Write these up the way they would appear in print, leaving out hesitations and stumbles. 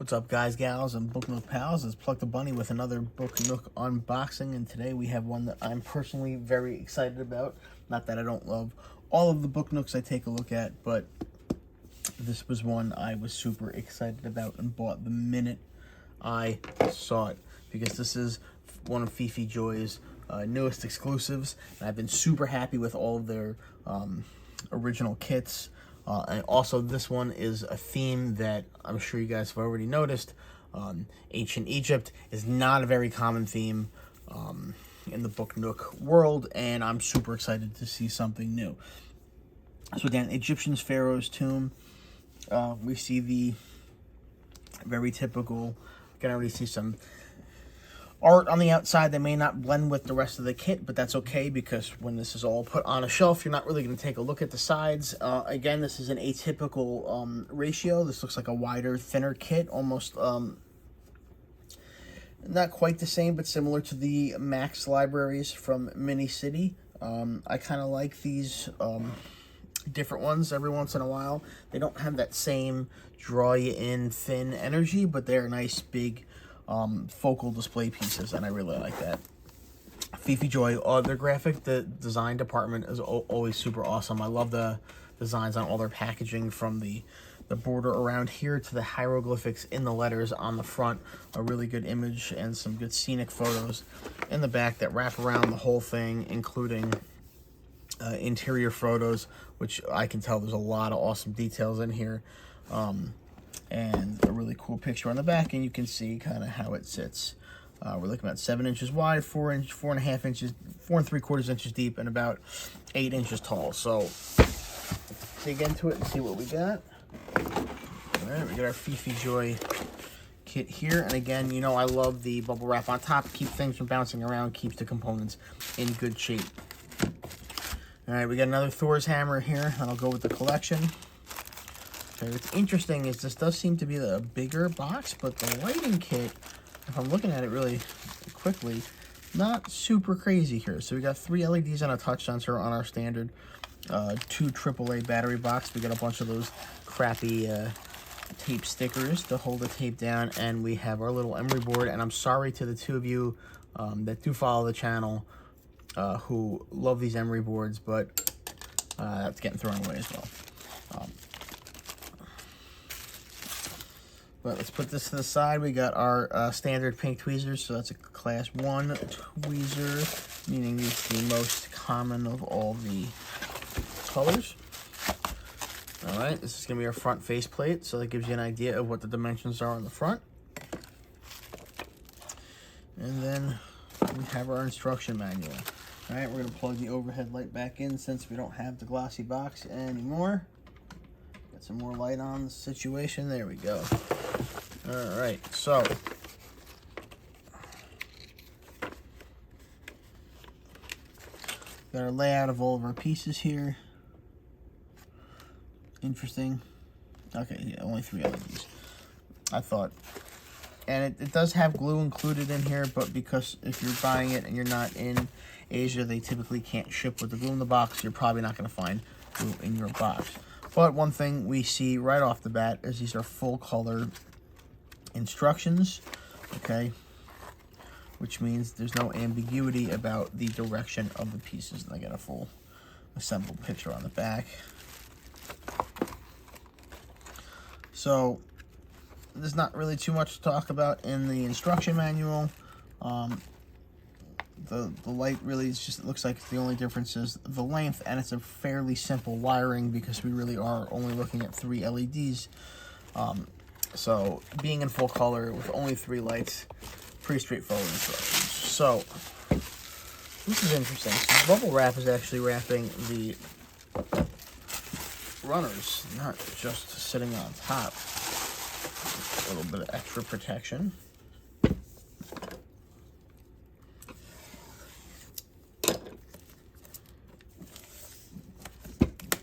What's up, guys, gals, and Book Nook pals? It's Pluck the Bunny with another Book Nook unboxing, and today we have one that I'm personally very excited about. Not that I don't love all of the Book Nooks I take a look at, but this was one I was super excited about and bought the minute I saw it, because this is one of Fifijoy's newest exclusives, and I've been super happy with all of their original kits. And also, this one is a theme that I'm sure you guys have already noticed. Ancient Egypt is not a very common theme in the Book Nook world, and I'm super excited to see something new. So again, Egyptian Pharaoh's Tomb. We see the very typical, you can already see some art on the outside that may not blend with the rest of the kit, but that's okay, because when this is all put on a shelf, you're not really going to take a look at the sides. Again, this is an atypical ratio. This looks like a wider, thinner kit, almost not quite the same, but similar to the Max libraries from Mini City. I kind of like these different ones every once in a while. They don't have that same draw you in thin energy, but they're nice big focal display pieces, and I really like that. Fifijoy, their graphic design department is always super awesome. I love the designs on all their packaging, from the border around here to the hieroglyphics in the letters on the front. A really good image and some good scenic photos in the back that wrap around the whole thing, including interior photos, which I can tell there's a lot of awesome details in here. And a really cool picture on the back, and you can see kind of how it sits. We're looking at 7 inches wide, 4.5 inches, 4 3/4 inches deep, and about 8 inches tall. So let's dig into it and see what we got. All right, we got our Fifijoy kit here, and again, you know I love the bubble wrap on top. Keep things from bouncing around, keeps the components in good shape. All right, we got another Thor's hammer here, and I'll go with the collection. What's interesting is this does seem to be a bigger box, but the lighting kit, if I'm looking at it really quickly, not super crazy here. So we got 3 LEDs and a touch sensor on our standard 2 AAA battery box. We got a bunch of those crappy tape stickers to hold the tape down, and we have our little emery board. And I'm sorry to the 2 of you that do follow the channel who love these emery boards, but that's getting thrown away as well. But let's put this to the side. We got our standard pink tweezers. So that's a class 1 tweezer, meaning it's the most common of all the colors. All right, this is going to be our front faceplate, so that gives you an idea of what the dimensions are on the front. And then we have our instruction manual. All right, we're going to plug the overhead light back in since we don't have the glossy box anymore. Get some more light on the situation. There we go. All right, so got our layout of all of our pieces here. Interesting. Okay, yeah, only 3 LEDs, I thought. And it does have glue included in here, but because if you're buying it and you're not in Asia, they typically can't ship with the glue in the box. You're probably not going to find glue in your box. But one thing we see right off the bat is these are full color instructions, okay, which means there's no ambiguity about the direction of the pieces. And I got a full assembled picture on the back. So there's not really too much to talk about in the instruction manual. The light really is just, it looks like the only difference is the length, and it's a fairly simple wiring because we really are only looking at 3 LEDs. So being in full color with only 3 lights, pretty straightforward instructions. So this is interesting. So bubble wrap is actually wrapping the runners, not just sitting on top. A little bit of extra protection.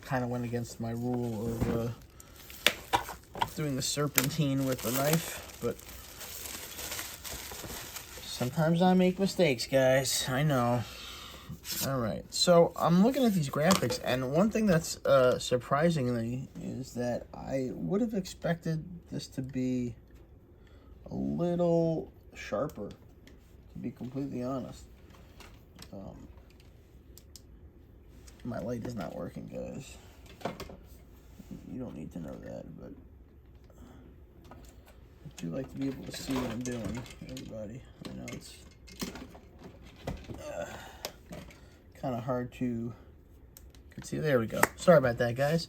Kind of went against my rule of doing the serpentine with the knife, but sometimes I make mistakes, guys. I know. All right, so I'm looking at these graphics, and one thing that's surprisingly is that I would have expected this to be a little sharper, to be completely honest. My light is not working, guys. You don't need to know that, but I do like to be able to see what I'm doing, everybody. I know it's kind of hard to see. There we go. Sorry about that, guys.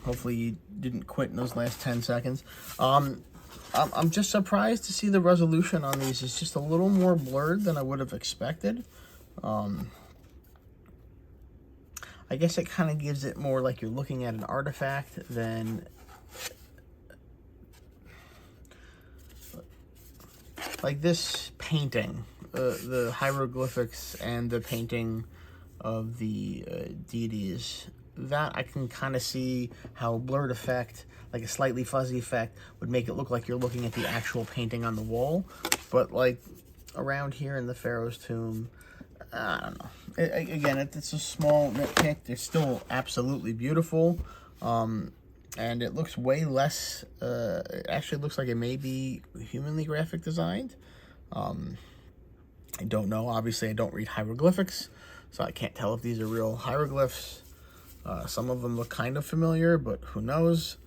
Hopefully you didn't quit in those last 10 seconds. I'm just surprised to see the resolution on these is just a little more blurred than I would have expected. I guess it kind of gives it more like you're looking at an artifact than like this painting, the hieroglyphics and the painting of the deities. That I can kind of see how a blurred effect, like a slightly fuzzy effect, would make it look like you're looking at the actual painting on the wall. But like around here in the Pharaoh's tomb, I don't know. Again, it's a small nitpick. They're still absolutely beautiful. And it looks way less, it actually looks like it may be humanly graphic designed. I don't know. Obviously, I don't read hieroglyphics, so I can't tell if these are real hieroglyphs. Some of them look kind of familiar, but who knows?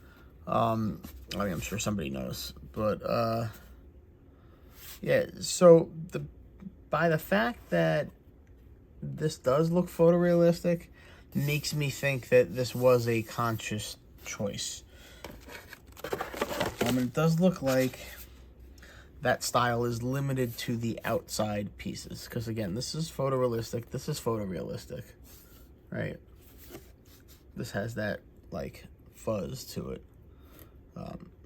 I mean, I'm sure somebody knows. But, yeah, so by the fact that this does look photorealistic makes me think that this was a conscious choice. It does look like that style is limited to the outside pieces. Because, again, this is photorealistic. This is photorealistic. Right? This has that, like, fuzz to it.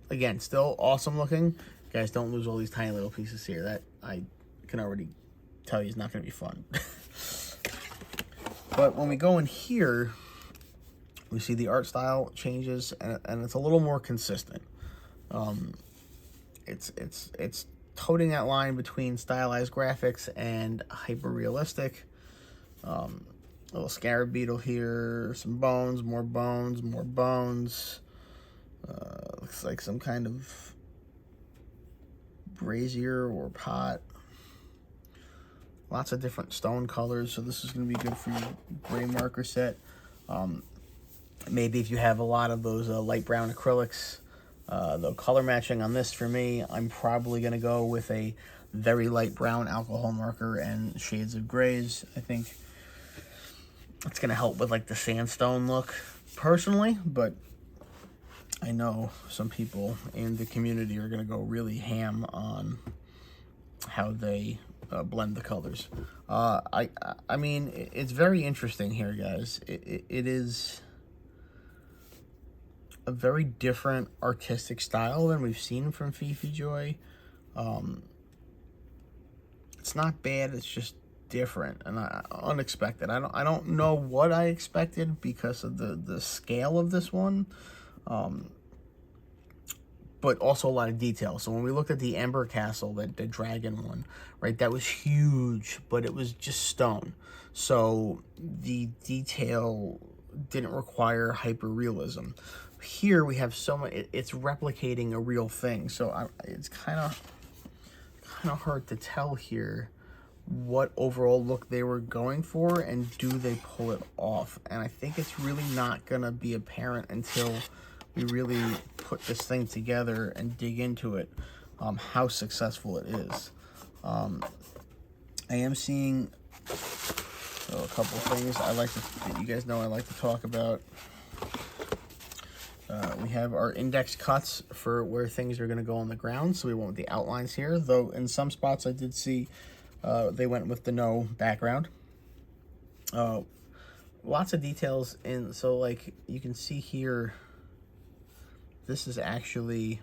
Again, still awesome looking. Guys, don't lose all these tiny little pieces here. That, I can already tell you, is not going to be fun. But when we go in here, we see the art style changes, and it's a little more consistent. It's toting that line between stylized graphics and hyper-realistic. Little scarab beetle here, some bones, more bones, more bones. Looks like some kind of brazier or pot. Lots of different stone colors, so this is going to be good for your gray marker set. Maybe if you have a lot of those light brown acrylics, the color matching on this for me, I'm probably going to go with a very light brown alcohol marker and shades of grays. I think it's going to help with like the sandstone look personally, but I know some people in the community are going to go really ham on how they blend the colors. I mean, it's very interesting here, guys. It is a very different artistic style than we've seen from Fifijoy. It's not bad. It's just different and unexpected. I don't know what I expected because of the scale of this one. But also a lot of detail. So when we looked at the Ember Castle, the dragon one, right, that was huge, but it was just stone. So the detail didn't require hyper-realism. Here we have so much, it's replicating a real thing. So it's kind of hard to tell here what overall look they were going for and do they pull it off. And I think it's really not going to be apparent until we really put this thing together and dig into it, how successful it is. I am seeing a couple things that you guys know I like to talk about. We have our index cuts for where things are going to go on the ground, so we went with the outlines here, though in some spots I did see they went with the no background. Lots of details in, so like you can see here, this is actually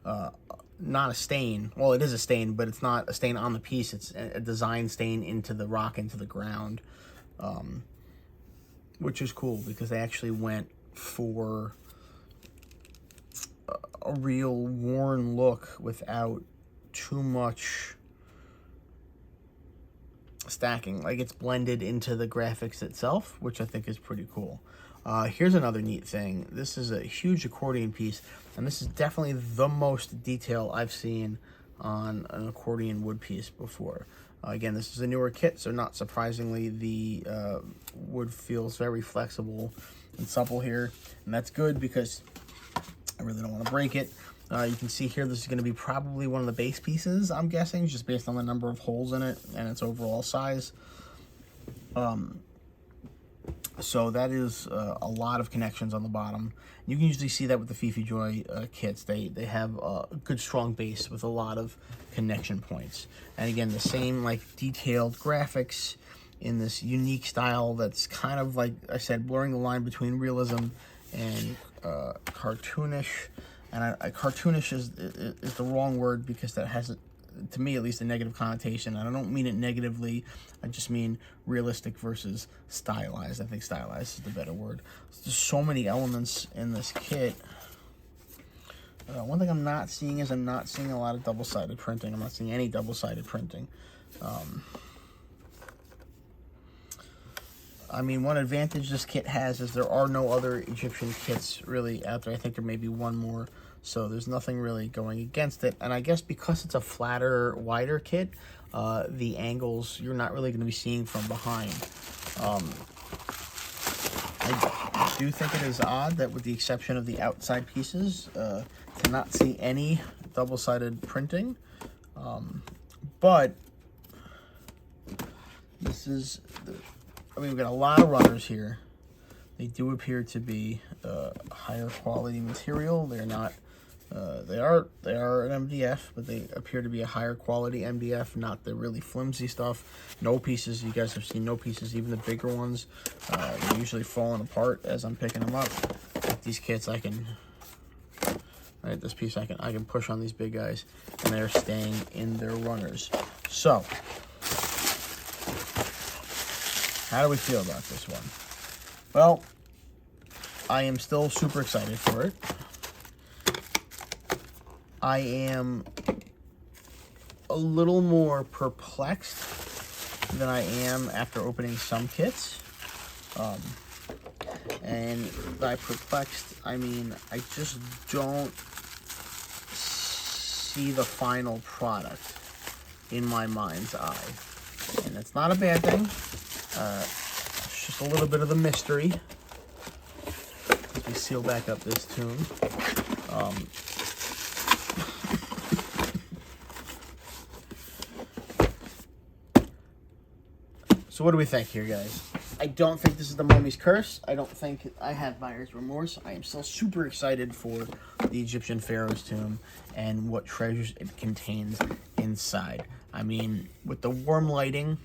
not a stain. Well, it is a stain, but it's not a stain on the piece. It's a design stain into the rock, into the ground, which is cool because they actually went for a real worn look without too much stacking. Like, it's blended into the graphics itself, which I think is pretty cool. Here's another neat thing. This is a huge accordion piece, and this is definitely the most detail I've seen on an accordion wood piece before. Again, this is a newer kit, so not surprisingly, the wood feels very flexible and supple here, and that's good because I really don't want to break it. You can see here this is going to be probably one of the base pieces, I'm guessing, just based on the number of holes in it and its overall size. So that is a lot of connections on the bottom. You can usually see that with the Fifijoy kits. They have a good strong base with a lot of connection points. And again, the same like detailed graphics in this unique style that's kind of, like I said, blurring the line between realism and cartoonish. And cartoonish is the wrong word because that has, to me at least, a negative connotation. And I don't mean it negatively. I just mean realistic versus stylized. I think stylized is the better word. There's so many elements in this kit. One thing I'm not seeing is I'm not seeing a lot of double-sided printing. I'm not seeing any double-sided printing. I mean, one advantage this kit has is there are no other Egyptian kits really out there. I think there may be one more, so there's nothing really going against it. And I guess because it's a flatter, wider kit, the angles you're not really going to be seeing from behind. I do think it is odd that, with the exception of the outside pieces, to not see any double-sided printing. But this is... I mean, we've got a lot of runners here. They do appear to be higher quality material. They're not, they are an MDF, but they appear to be a higher quality MDF, not the really flimsy stuff. No pieces, you guys have seen no pieces, even the bigger ones. They're usually falling apart as I'm picking them up. Like these kits, I can, right, this piece I can push on these big guys, and they're staying in their runners. So, how do we feel about this one? Well, I am still super excited for it. I am a little more perplexed than I am after opening some kits. And by perplexed, I mean I just don't see the final product in my mind's eye. And that's not a bad thing. It's just a little bit of the mystery. As we seal back up this tomb. So what do we think here, guys? I don't think this is the Mummy's Curse. I don't think I have buyer's remorse. I am still super excited for the Egyptian Pharaoh's tomb and what treasures it contains inside. I mean, with the warm lighting,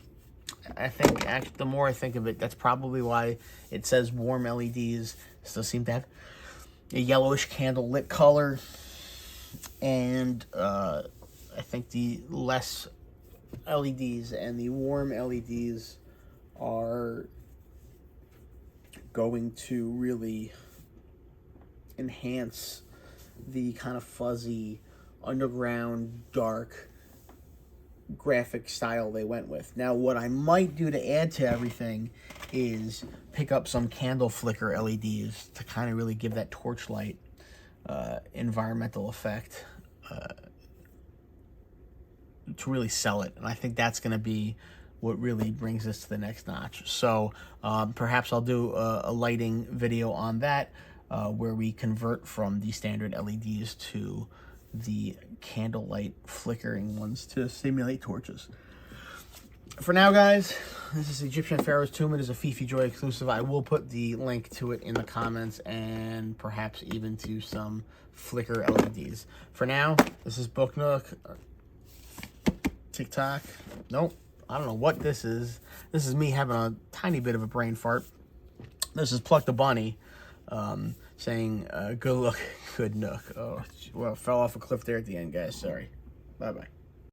I think, actually, the more I think of it, that's probably why it says warm LEDs. Still seem to have a yellowish candle lit color. And I think the less LEDs and the warm LEDs are going to really enhance the kind of fuzzy, underground, dark graphic style they went with. Now, what I might do to add to everything is pick up some candle flicker LEDs to kind of really give that torchlight environmental effect to really sell it. And I think that's going to be what really brings us to the next notch. So perhaps I'll do a lighting video on that where we convert from the standard LEDs to the candlelight flickering ones to simulate torches. For now, guys, this is Egyptian Pharaoh's Tomb. It is a Fifijoy exclusive. I will put the link to it in the comments and perhaps even to some flicker LEDs. For now, this is Booknook. TikTok. Nope. I don't know what this is. This is me having a tiny bit of a brain fart. This is Pluck the Bunny saying, good luck, good Nook. Oh, well, fell off a cliff there at the end, guys. Sorry. Bye-bye.